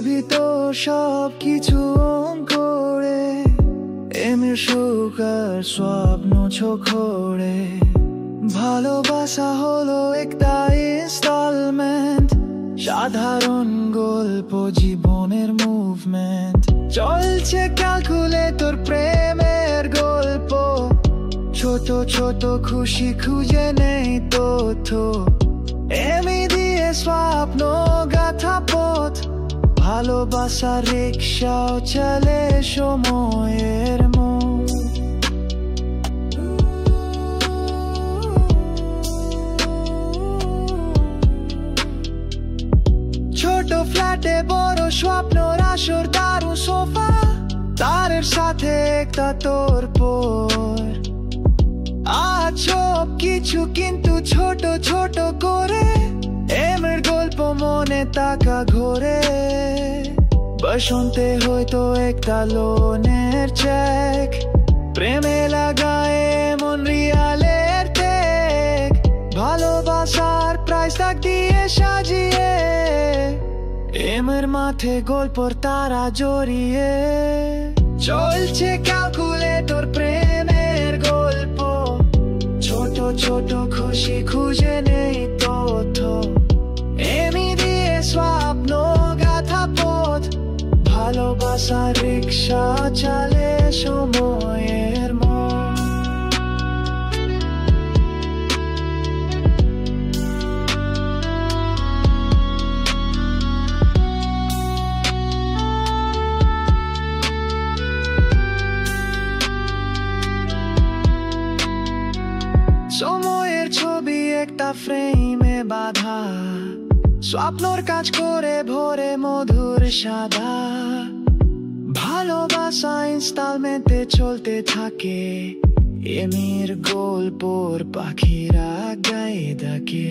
ভিতর সব কিছু করে এমের সুখ আর স্বপ্ন ছোখরে। ভালোবাসা হলো একটা ইনস্টলমেন্ট, সাধারণ গল্প জীবনের মুভমেন্ট। চলছে ক্যালকুলেটর প্রেমের গল্প, ছোট ছোট খুশি খুঁজে নেই তথ্য। এমি দিয়ে স্বপ্ন গাথা পথ, ভালোবাসার রিক্সাও চলে সময়ের মোড়। ছোট ফ্ল্যাটে বড় স্বপ্ন, আসর দারুণ সোফা, তারের সাথে একটা তোর পর। আজ সব কিছু কিন্তু ছোট ছোট করে, এমের গল্প মনে তাকা ঘোরে। বসন্তে হয়তো একটা লোনের চেক, প্রেমে লাগায় এমন রিয়ালের টেক। ভালোবাসার প্রাইস তাক দিয়ে সাজিয়ে, এমের মাঠে গল্পর তারা জড়িয়ে। চলছে ক্যালকুলেটর প্রেমের গল্প, ছোট ছোট খুশি খুঁজে নেই তথ্য। এমি দিয়ে স্বপ্ন গাথা পথ, ভালোবাসার রিক্সা চলে সময়ের মোড়। সময়ের ছবি একটা ফ্রেমে বাঁধা, স্বপ্নর কাজ করে ভোরে মধুর সাদা। ভালোবাসা ইনস্টলমেন্টে চলতে থাকে, এমির গল্পর পাখিরা গায়ে ডাকে।